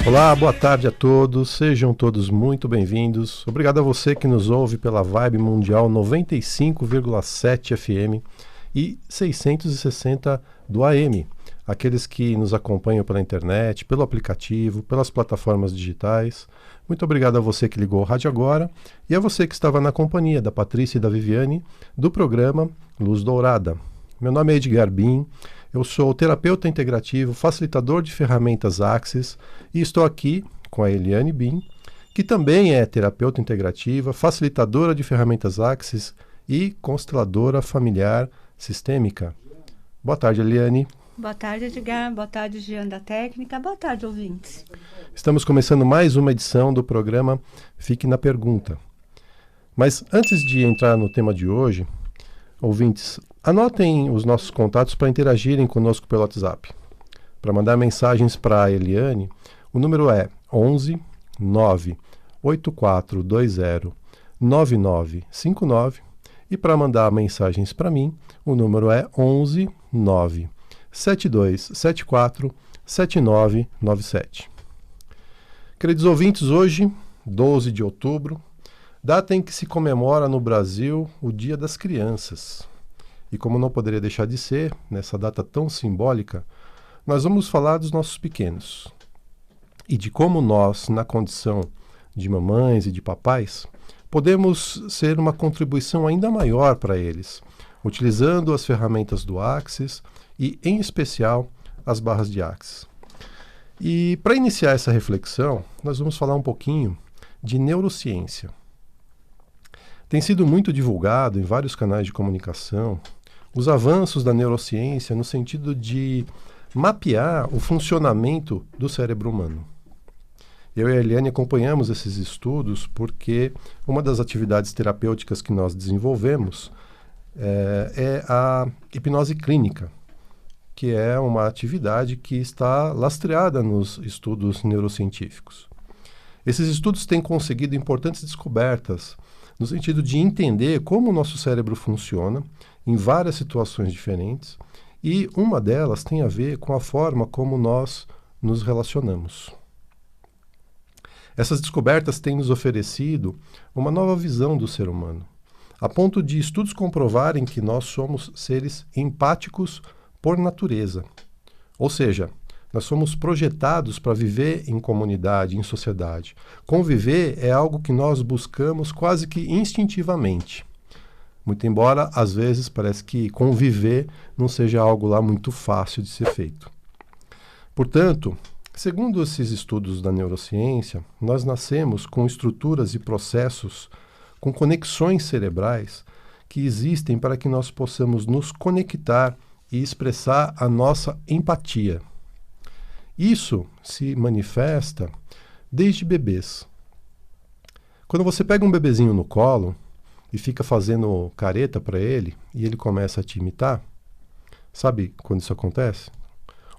Olá, boa tarde a todos, sejam todos muito bem-vindos. Obrigado a você que nos ouve pela Vibe Mundial 95,7 FM e 660 do AM. Aqueles que nos acompanham pela internet, pelo aplicativo, pelas plataformas digitais. Muito obrigado a você que ligou o rádio agora e a você que estava na companhia da Patrícia e da Viviane do programa Luz Dourada. Meu nome é Edgar Bin. Eu sou terapeuta integrativo, facilitador de ferramentas Axis e estou aqui com a Eliane Bin, que também é terapeuta integrativa, facilitadora de ferramentas Axis e consteladora familiar sistêmica. Boa tarde, Eliane. Boa tarde, Edgar. Boa tarde, Jean da Técnica. Boa tarde, ouvintes. Estamos começando mais uma edição do programa Fique na Pergunta. Mas antes de entrar no tema de hoje, ouvintes, anotem os nossos contatos para interagirem conosco pelo WhatsApp. Para mandar mensagens para a Eliane, o número é 11 9 8420 9959 e para mandar mensagens para mim, o número é 11 9 7274 7997. Queridos ouvintes, hoje, 12 de outubro, data em que se comemora no Brasil o Dia das Crianças. E como não poderia deixar de ser, nessa data tão simbólica, nós vamos falar dos nossos pequenos. E de como nós, na condição de mamães e de papais, podemos ser uma contribuição ainda maior para eles, utilizando as ferramentas do Axis e, em especial, as barras de Axis. E para iniciar essa reflexão, nós vamos falar um pouquinho de neurociência. Tem sido muito divulgado em vários canais de comunicação os avanços da neurociência no sentido de mapear o funcionamento do cérebro humano. Eu e a Eliane acompanhamos esses estudos porque uma das atividades terapêuticas que nós desenvolvemos é a hipnose clínica, que é uma atividade que está lastreada nos estudos neurocientíficos. Esses estudos têm conseguido importantes descobertas no sentido de entender como o nosso cérebro funciona em várias situações diferentes, e uma delas tem a ver com a forma como nós nos relacionamos. Essas descobertas têm nos oferecido uma nova visão do ser humano, a ponto de estudos comprovarem que nós somos seres empáticos por natureza. Ou seja, nós somos projetados para viver em comunidade, em sociedade. Conviver é algo que nós buscamos quase que instintivamente. Muito embora, às vezes, parece que conviver não seja algo lá muito fácil de ser feito. Portanto, segundo esses estudos da neurociência, nós nascemos com estruturas e processos, com conexões cerebrais que existem para que nós possamos nos conectar e expressar a nossa empatia. Isso se manifesta desde bebês. Quando você pega um bebezinho no colo e fica fazendo careta para ele e ele começa a te imitar, sabe quando isso acontece?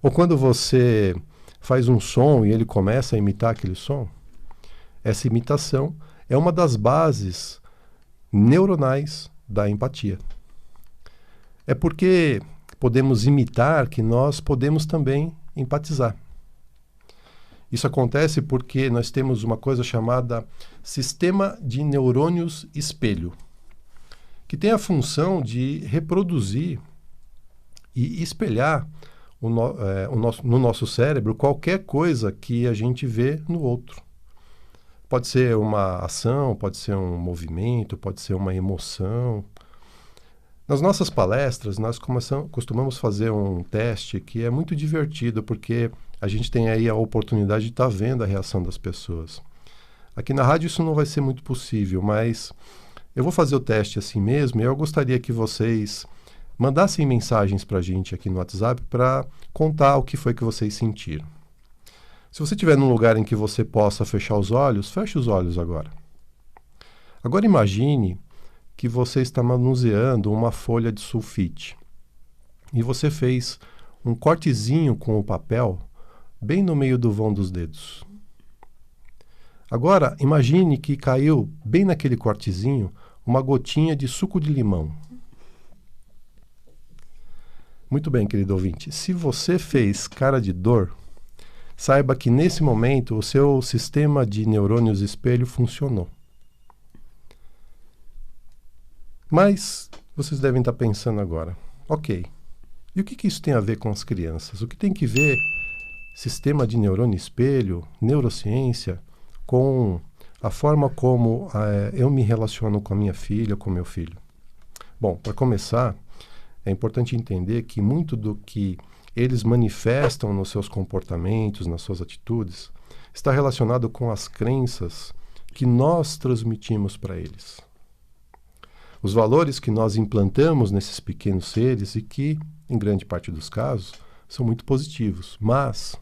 Ou quando você faz um som e ele começa a imitar aquele som? Essa imitação é uma das bases neuronais da empatia. É porque podemos imitar que nós podemos também empatizar. Isso acontece porque nós temos uma coisa chamada sistema de neurônios espelho, que tem a função de reproduzir e espelhar no nosso cérebro qualquer coisa que a gente vê no outro. Pode ser uma ação, pode ser um movimento, pode ser uma emoção. Nas nossas palestras, nós costumamos fazer um teste que é muito divertido, porque a gente tem aí a oportunidade de estar vendo a reação das pessoas. Aqui na rádio isso não vai ser muito possível, mas eu vou fazer o teste assim mesmo e eu gostaria que vocês mandassem mensagens para a gente aqui no WhatsApp para contar o que foi que vocês sentiram. Se você estiver num lugar em que você possa fechar os olhos, feche os olhos agora. Agora imagine que você está manuseando uma folha de sulfite e você fez um cortezinho com o papel bem no meio do vão dos dedos. Agora, imagine que caiu bem naquele cortezinho uma gotinha de suco de limão. Muito bem, querido ouvinte. Se você fez cara de dor, saiba que nesse momento o seu sistema de neurônios espelho funcionou. Mas vocês devem estar pensando agora, ok, e o que isso tem a ver com as crianças? O que tem que ver sistema de neurônio espelho, neurociência, com a forma como eu me relaciono com a minha filha, com meu filho? Bom, para começar, é importante entender que muito do que eles manifestam nos seus comportamentos, nas suas atitudes, está relacionado com as crenças que nós transmitimos para eles. Os valores que nós implantamos nesses pequenos seres e que, em grande parte dos casos, são muito positivos, mas,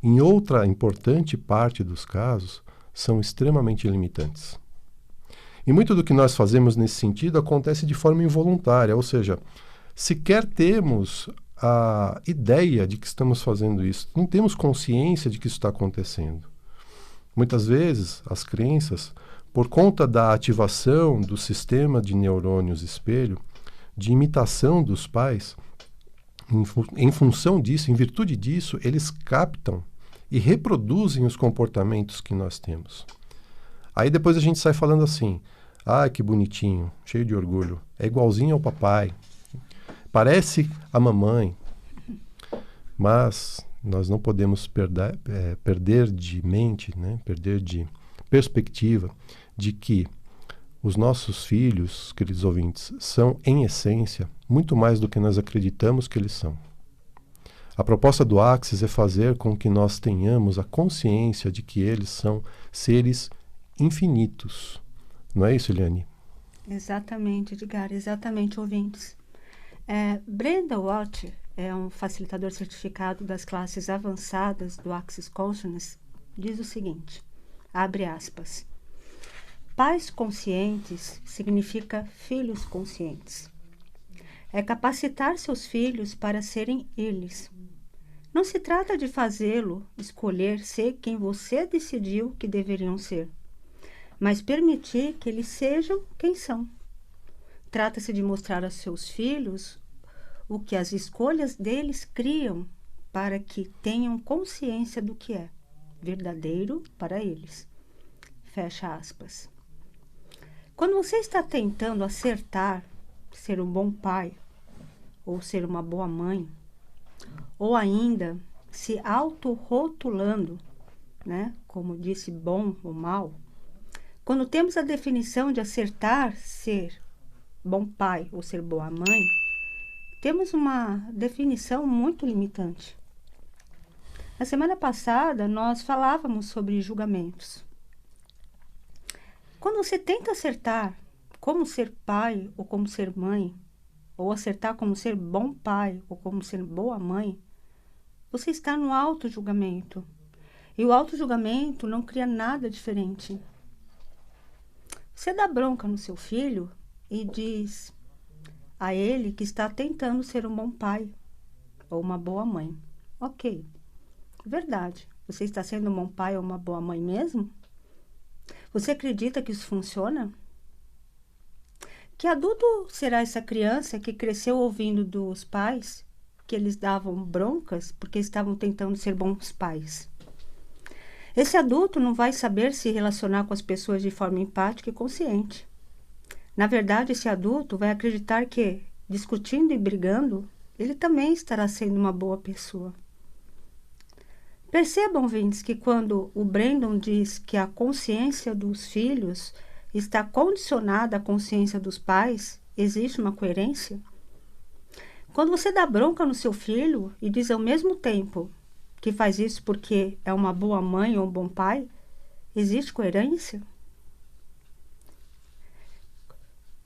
em outra importante parte dos casos, são extremamente limitantes. E muito do que nós fazemos nesse sentido acontece de forma involuntária, ou seja, sequer temos a ideia de que estamos fazendo isso, não temos consciência de que isso está acontecendo. Muitas vezes, as crenças, por conta da ativação do sistema de neurônios espelho, de imitação dos pais, em função disso, em virtude disso, eles captam e reproduzem os comportamentos que nós temos. Aí depois a gente sai falando assim, que bonitinho, cheio de orgulho, é igualzinho ao papai, parece a mamãe, mas nós não podemos perder de mente, né? Perder de perspectiva de que os nossos filhos, queridos ouvintes, são, em essência, muito mais do que nós acreditamos que eles são. A proposta do Axis é fazer com que nós tenhamos a consciência de que eles são seres infinitos. Não é isso, Eliane? Exatamente, Edgar, exatamente, ouvintes. Brenda Watt é um facilitador certificado das classes avançadas do Axis Consciousness, diz o seguinte, abre aspas, pais conscientes significa filhos conscientes. É capacitar seus filhos para serem eles. Não se trata de fazê-lo escolher ser quem você decidiu que deveriam ser, mas permitir que eles sejam quem são. Trata-se de mostrar aos seus filhos o que as escolhas deles criam para que tenham consciência do que é verdadeiro para eles. Fecha aspas. Quando você está tentando acertar, ser um bom pai, ou ser uma boa mãe, ou ainda se autorrotulando, né, como disse bom ou mal, quando temos a definição de acertar, ser bom pai ou ser boa mãe, temos uma definição muito limitante. Na semana passada, nós falávamos sobre julgamentos. Quando você tenta acertar como ser pai ou como ser mãe, ou acertar como ser bom pai ou como ser boa mãe, você está no auto-julgamento. E o auto-julgamento não cria nada diferente. Você dá bronca no seu filho e diz a ele que está tentando ser um bom pai ou uma boa mãe. Ok, verdade. Você está sendo um bom pai ou uma boa mãe mesmo? Você acredita que isso funciona? Que adulto será essa criança que cresceu ouvindo dos pais que eles davam broncas porque estavam tentando ser bons pais? Esse adulto não vai saber se relacionar com as pessoas de forma empática e consciente. Na verdade, esse adulto vai acreditar que, discutindo e brigando, ele também estará sendo uma boa pessoa. Percebam, ouvintes, que quando o Brandon diz que a consciência dos filhos está condicionada à consciência dos pais, existe uma coerência? Quando você dá bronca no seu filho e diz ao mesmo tempo que faz isso porque é uma boa mãe ou um bom pai, existe coerência?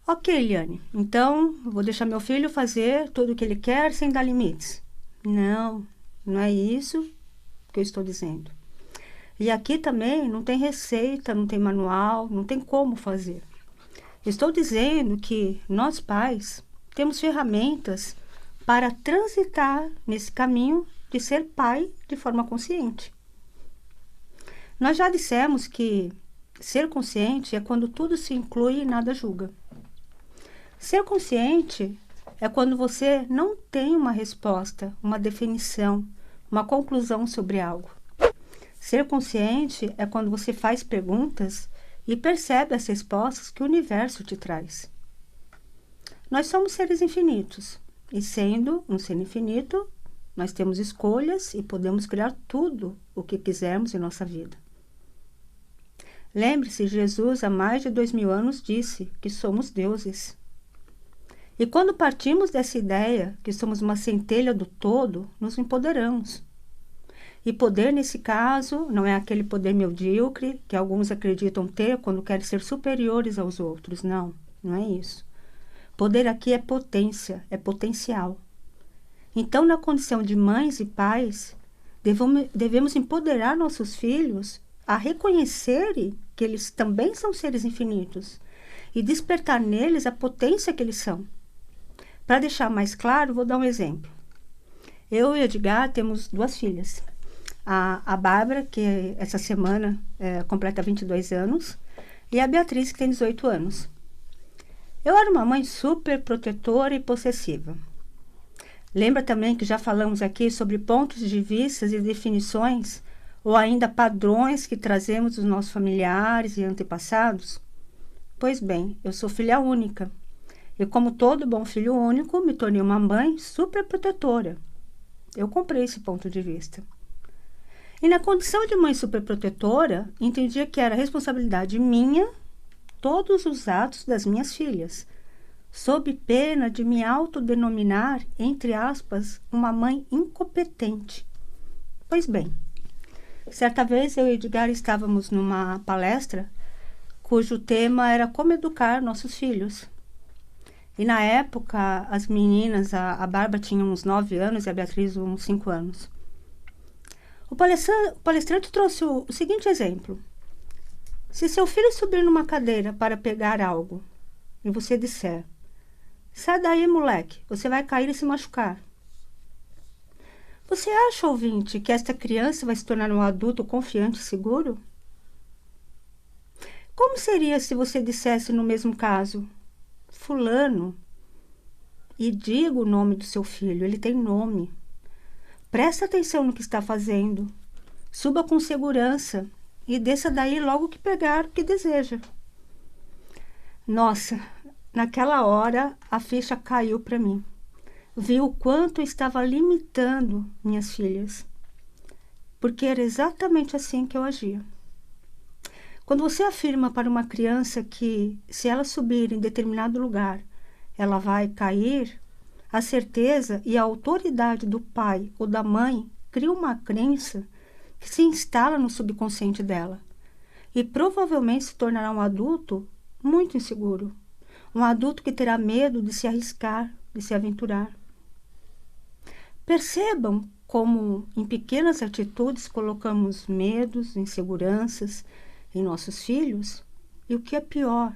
Ok, Eliane, então vou deixar meu filho fazer tudo o que ele quer sem dar limites. Não, não é isso que eu estou dizendo. E aqui também não tem receita, não tem manual, não tem como fazer. Estou dizendo que nós pais temos ferramentas para transitar nesse caminho de ser pai de forma consciente. Nós já dissemos que ser consciente é quando tudo se inclui e nada julga. Ser consciente é quando você não tem uma resposta, uma definição, uma conclusão sobre algo. Ser consciente é quando você faz perguntas e percebe as respostas que o universo te traz. Nós somos seres infinitos, e sendo um ser infinito, nós temos escolhas e podemos criar tudo o que quisermos em nossa vida. Lembre-se, Jesus, há mais de 2000 anos, disse que somos deuses. E quando partimos dessa ideia que somos uma centelha do todo, nos empoderamos. E poder, nesse caso, não é aquele poder medíocre que alguns acreditam ter quando querem ser superiores aos outros. Não, não é isso. Poder aqui é potência, é potencial. Então, na condição de mães e pais, devemos empoderar nossos filhos a reconhecerem que eles também são seres infinitos e despertar neles a potência que eles são. Para deixar mais claro, vou dar um exemplo. Eu e Edgar temos 2 filhas. A Bárbara, que essa semana completa 22 anos, e a Beatriz, que tem 18 anos. Eu era uma mãe super protetora e possessiva. Lembra também que já falamos aqui sobre pontos de vista e definições, ou ainda padrões que trazemos dos nossos familiares e antepassados? Pois bem, eu sou filha única. E como todo bom filho único, me tornei uma mãe super protetora. Eu comprei esse ponto de vista. E na condição de mãe superprotetora, entendia que era responsabilidade minha todos os atos das minhas filhas, sob pena de me autodenominar, entre aspas, uma mãe incompetente. Pois bem, certa vez eu e Edgar estávamos numa palestra cujo tema era como educar nossos filhos. E na época, as meninas, a Bárbara tinha uns 9 anos e a Beatriz uns 5 anos. O palestrante trouxe o seguinte exemplo. Se seu filho subir numa cadeira para pegar algo e você disser: sai daí, moleque, você vai cair e se machucar. Você acha, ouvinte, que esta criança vai se tornar um adulto confiante e seguro? Como seria se você dissesse no mesmo caso: fulano, e diga o nome do seu filho, ele tem nome. Presta atenção no que está fazendo. Suba com segurança e desça daí logo que pegar o que deseja. Nossa, naquela hora a ficha caiu para mim. Vi o quanto eu estava limitando minhas filhas, porque era exatamente assim que eu agia. Quando você afirma para uma criança que, se ela subir em determinado lugar, ela vai cair, a certeza e a autoridade do pai ou da mãe cria uma crença que se instala no subconsciente dela e provavelmente se tornará um adulto muito inseguro, um adulto que terá medo de se arriscar, de se aventurar. Percebam como em pequenas atitudes colocamos medos, inseguranças em nossos filhos e, o que é pior,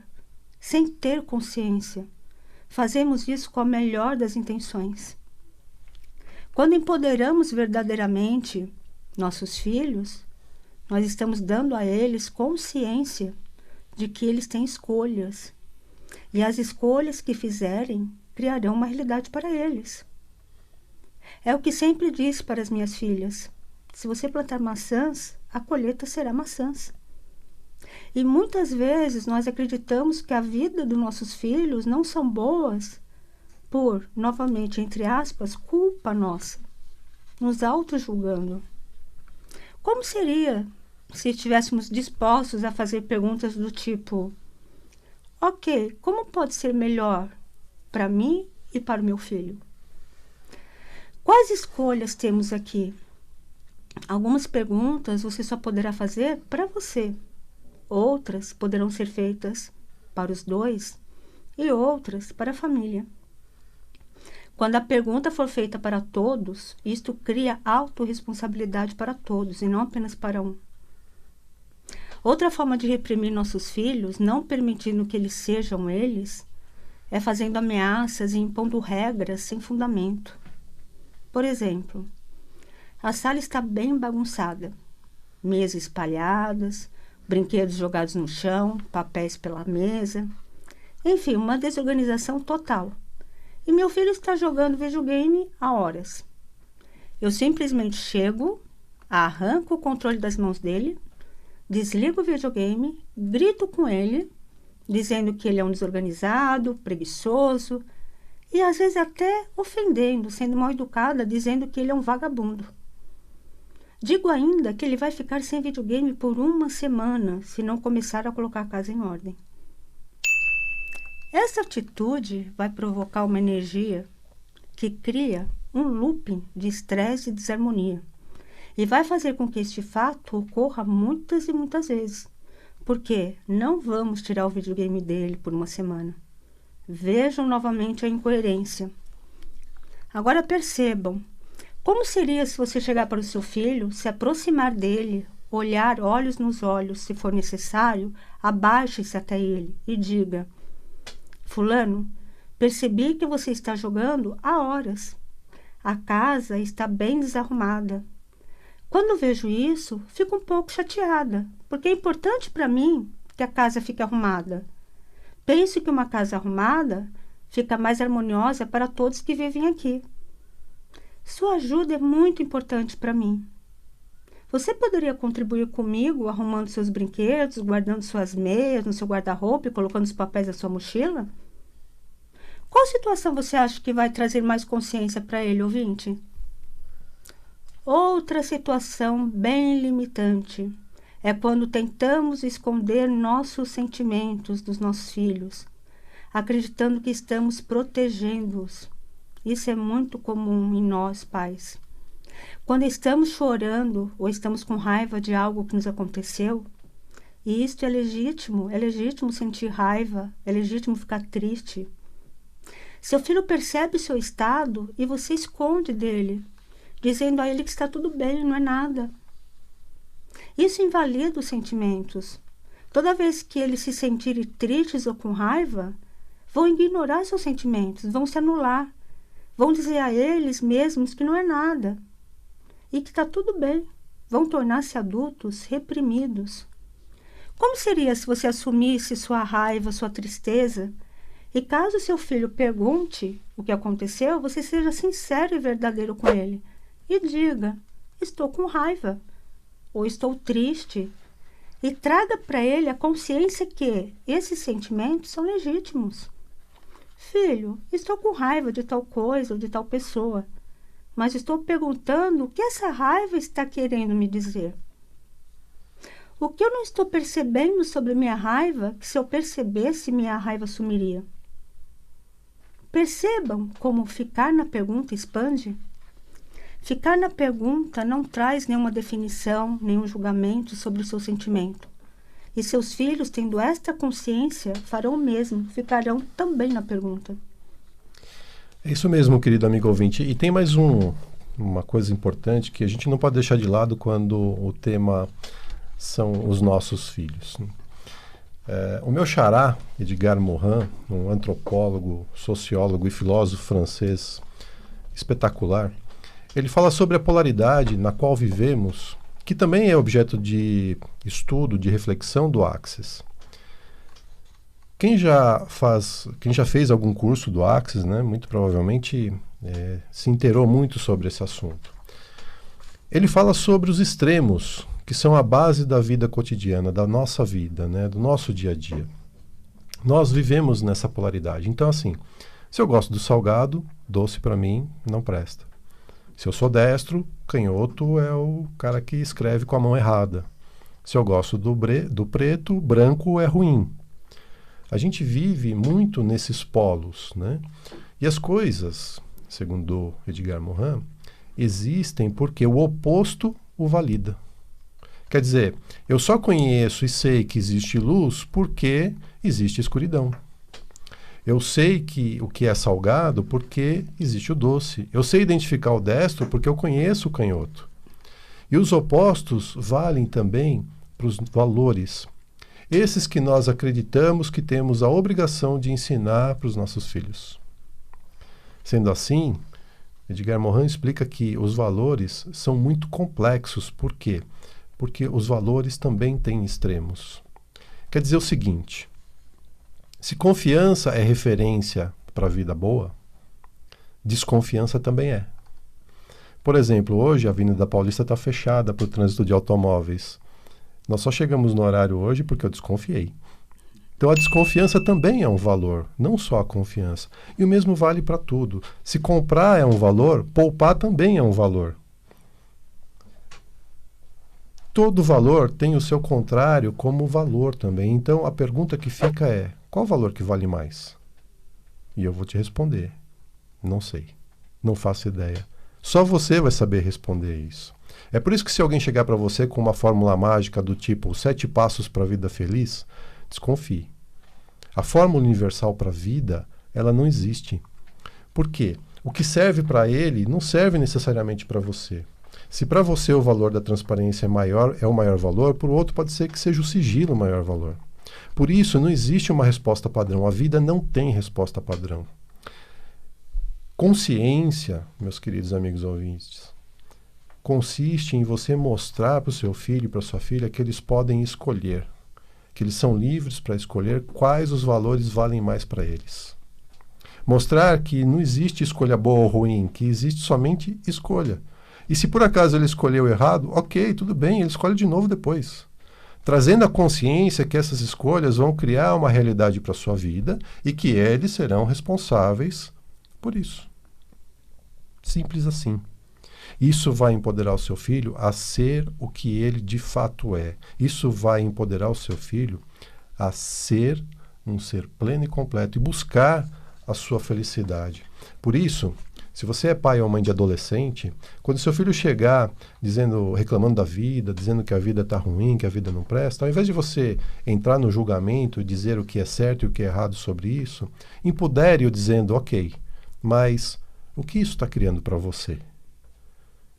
sem ter consciência, fazemos isso com a melhor das intenções. Quando empoderamos verdadeiramente nossos filhos, nós estamos dando a eles consciência de que eles têm escolhas. E as escolhas que fizerem criarão uma realidade para eles. É o que sempre disse para as minhas filhas: se você plantar maçãs, a colheita será maçãs. E muitas vezes nós acreditamos que a vida dos nossos filhos não são boas por, novamente, entre aspas, culpa nossa, nos auto-julgando. Como seria se estivéssemos dispostos a fazer perguntas do tipo: ok, como pode ser melhor para mim e para o meu filho? Quais escolhas temos aqui? Algumas perguntas você só poderá fazer para você. Outras poderão ser feitas para os dois e outras para a família. Quando a pergunta for feita para todos, isto cria autorresponsabilidade para todos e não apenas para um. Outra forma de reprimir nossos filhos, não permitindo que eles sejam eles, é fazendo ameaças e impondo regras sem fundamento. Por exemplo, a sala está bem bagunçada, mesas espalhadas, brinquedos jogados no chão, papéis pela mesa, enfim, uma desorganização total. E meu filho está jogando videogame há horas. Eu simplesmente chego, arranco o controle das mãos dele, desligo o videogame, grito com ele, dizendo que ele é um desorganizado, preguiçoso e às vezes até ofendendo, sendo mal educada, dizendo que ele é um vagabundo. Digo ainda que ele vai ficar sem videogame por uma semana se não começar a colocar a casa em ordem. Essa atitude vai provocar uma energia que cria um looping de estresse e desarmonia e vai fazer com que este fato ocorra muitas e muitas vezes, porque não vamos tirar o videogame dele por uma semana. Vejam novamente a incoerência. Agora percebam, como seria se você chegar para o seu filho, se aproximar dele, olhar olhos nos olhos, se for necessário, abaixe-se até ele e diga: Fulano, percebi que você está jogando há horas. A casa está bem desarrumada. Quando vejo isso, fico um pouco chateada, porque é importante para mim que a casa fique arrumada. Penso que uma casa arrumada fica mais harmoniosa para todos que vivem aqui. Sua ajuda é muito importante para mim. Você poderia contribuir comigo arrumando seus brinquedos, guardando suas meias no seu guarda-roupa e colocando os papéis na sua mochila? Qual situação você acha que vai trazer mais consciência para ele, ouvinte? Outra situação bem limitante é quando tentamos esconder nossos sentimentos dos nossos filhos, acreditando que estamos protegendo-os. Isso é muito comum em nós, pais. Quando estamos chorando ou estamos com raiva de algo que nos aconteceu, e isto é legítimo sentir raiva, é legítimo ficar triste. Seu filho percebe o seu estado e você esconde dele, dizendo a ele que está tudo bem, não é nada. Isso invalida os sentimentos. Toda vez que eles se sentirem tristes ou com raiva, vão ignorar seus sentimentos, vão se anular, vão dizer a eles mesmos que não é nada e que está tudo bem, vão tornar-se adultos reprimidos. Como seria se você assumisse sua raiva, sua tristeza, e caso seu filho pergunte o que aconteceu, você seja sincero e verdadeiro com ele e diga: estou com raiva ou estou triste, e traga para ele a consciência que esses sentimentos são legítimos. Filho, estou com raiva de tal coisa ou de tal pessoa, mas estou perguntando o que essa raiva está querendo me dizer. O que eu não estou percebendo sobre minha raiva, que se eu percebesse, minha raiva sumiria? Percebam como ficar na pergunta expande? Ficar na pergunta não traz nenhuma definição, nenhum julgamento sobre o seu sentimento. E seus filhos, tendo esta consciência, farão o mesmo, ficarão também na pergunta. É isso mesmo, querido amigo ouvinte. E tem mais uma coisa importante que a gente não pode deixar de lado quando o tema são os nossos filhos. O meu xará, Edgar Morin, um antropólogo, sociólogo e filósofo francês espetacular, ele fala sobre a polaridade na qual vivemos, que também é objeto de estudo, de reflexão do Axis. Quem já fez algum curso do Axis, né, muito provavelmente se inteirou muito sobre esse assunto. Ele fala sobre os extremos, que são a base da vida cotidiana, da nossa vida, né, do nosso dia a dia. Nós vivemos nessa polaridade. Então, assim, se eu gosto do salgado, doce para mim não presta. Se eu sou destro, canhoto é o cara que escreve com a mão errada. Se eu gosto do preto, branco é ruim. A gente vive muito nesses polos, né? E as coisas, segundo Edgar Morin, existem porque o oposto o valida. Quer dizer, eu só conheço e sei que existe luz porque existe escuridão. Eu sei o que é salgado porque existe o doce. Eu sei identificar o destro porque eu conheço o canhoto. E os opostos valem também para os valores. Esses que nós acreditamos que temos a obrigação de ensinar para os nossos filhos. Sendo assim, Edgar Morin explica que os valores são muito complexos. Por quê? Porque os valores também têm extremos. Quer dizer o seguinte: se confiança é referência para a vida boa, desconfiança também é. Por exemplo, hoje a Avenida Paulista está fechada para o trânsito de automóveis. Nós só chegamos no horário hoje porque eu desconfiei. Então a desconfiança também é um valor, não só a confiança. E o mesmo vale para tudo. Se comprar é um valor, poupar também é um valor. Todo valor tem o seu contrário como valor também. Então a pergunta que fica é: qual valor que vale mais? E eu vou te responder: não sei, não faço ideia. Só você vai saber responder isso. É por isso que se alguém chegar para você com uma fórmula mágica do tipo 7 passos para a vida feliz, desconfie. A fórmula universal para a vida, ela não existe. Por quê? O que serve para ele não serve necessariamente para você. Se para você o valor da transparência é o maior valor, para o outro pode ser que seja o sigilo o maior valor. Por isso, não existe uma resposta padrão. A vida não tem resposta padrão. Consciência, meus queridos amigos ouvintes, consiste em você mostrar para o seu filho e para a sua filha que eles podem escolher, que eles são livres para escolher quais os valores valem mais para eles. Mostrar que não existe escolha boa ou ruim, que existe somente escolha. E se por acaso ele escolheu errado, ok, tudo bem, ele escolhe de novo depois. Trazendo a consciência que essas escolhas vão criar uma realidade para a sua vida e que eles serão responsáveis por isso. Simples assim. Isso vai empoderar o seu filho a ser o que ele de fato é. Isso vai empoderar o seu filho a ser um ser pleno e completo e buscar a sua felicidade. Por isso, se você é pai ou mãe de adolescente, quando seu filho chegar reclamando da vida, dizendo que a vida está ruim, que a vida não presta, ao invés de você entrar no julgamento e dizer o que é certo e o que é errado sobre isso, empodere-o dizendo: ok, mas o que isso está criando para você?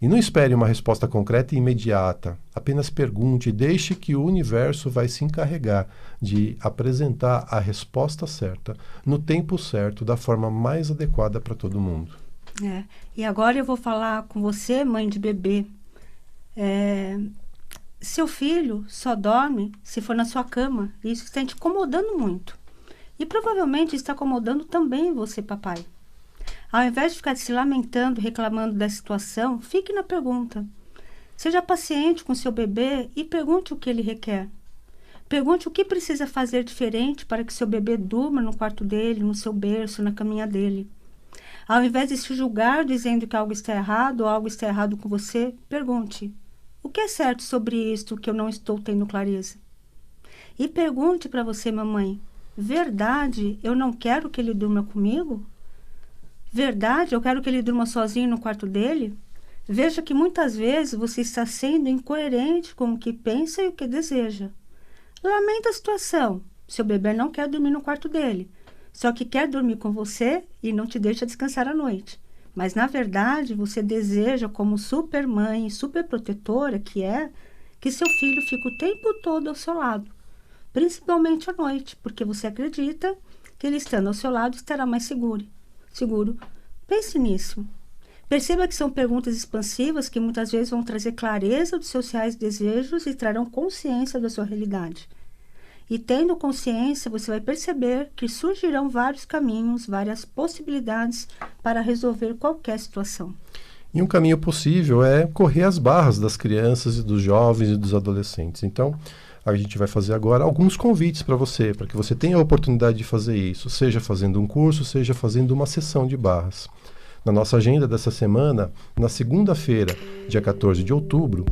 E não espere uma resposta concreta e imediata. Apenas pergunte e deixe que o universo vai se encarregar de apresentar a resposta certa, no tempo certo, da forma mais adequada para todo mundo. E agora eu vou falar com você, mãe de bebê. Seu filho só dorme se for na sua cama. E isso está te incomodando muito. E provavelmente está incomodando também você, papai. Ao invés de ficar se lamentando, reclamando da situação, fique na pergunta. Seja paciente com seu bebê e pergunte o que ele requer. Pergunte o que precisa fazer diferente para que seu bebê durma no quarto dele, no seu berço, na caminha dele. Ao invés de se julgar dizendo que algo está errado ou algo está errado com você, pergunte: o que é certo sobre isto que eu não estou tendo clareza? E pergunte para você, mamãe: verdade, eu não quero que ele durma comigo? Verdade, eu quero que ele durma sozinho no quarto dele? Veja que muitas vezes você está sendo incoerente com o que pensa e o que deseja. Lamenta a situação. Seu bebê não quer dormir no quarto dele, só que quer dormir com você e não te deixa descansar à noite. Mas, na verdade, você deseja, como super mãe, super protetora que é, que seu filho fique o tempo todo ao seu lado, principalmente à noite, porque você acredita que ele estando ao seu lado estará mais seguro. Pense nisso. Perceba que são perguntas expansivas que muitas vezes vão trazer clareza dos seus reais desejos e trarão consciência da sua realidade. E tendo consciência, você vai perceber que surgirão vários caminhos, várias possibilidades para resolver qualquer situação. E um caminho possível é correr as barras das crianças e dos jovens e dos adolescentes. Então, a gente vai fazer agora alguns convites para você, para que você tenha a oportunidade de fazer isso, seja fazendo um curso, seja fazendo uma sessão de barras. Na nossa agenda dessa semana, na segunda-feira, dia 14 de outubro,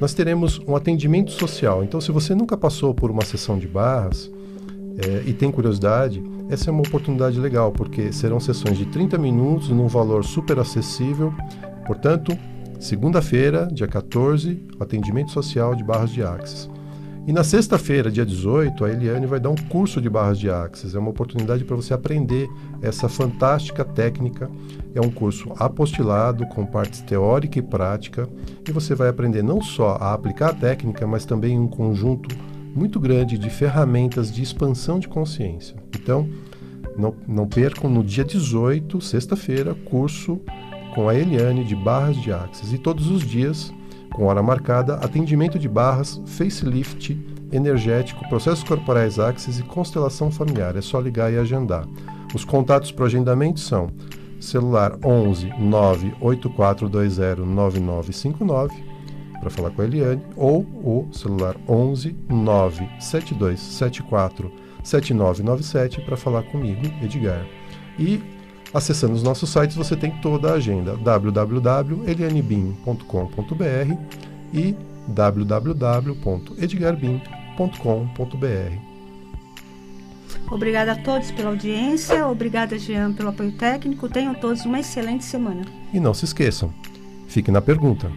nós teremos um atendimento social. Então, se você nunca passou por uma sessão de barras e tem curiosidade, essa é uma oportunidade legal, porque serão sessões de 30 minutos num valor super acessível. Portanto, segunda-feira, dia 14, atendimento social de barras de Axis. E na sexta-feira, dia 18, a Eliane vai dar um curso de barras de Axis. É uma oportunidade para você aprender essa fantástica técnica. É um curso apostilado, com partes teórica e prática. E você vai aprender não só a aplicar a técnica, mas também um conjunto muito grande de ferramentas de expansão de consciência. Então, não percam no dia 18, sexta-feira, curso com a Eliane de barras de Axis. E todos os dias, com hora marcada, atendimento de barras, facelift, energético, processos corporais Axis e constelação familiar. É só ligar e agendar. Os contatos para o agendamento são celular 11 98420 9959 para falar com a Eliane, ou o celular 11 97274 7997 para falar comigo, Edgar. E acessando os nossos sites você tem toda a agenda, www.elianebim.com.br e www.edgarbim.com.br. Obrigada a todos pela audiência, obrigada, Jean, pelo apoio técnico. Tenham todos uma excelente semana. E não se esqueçam, fique na pergunta.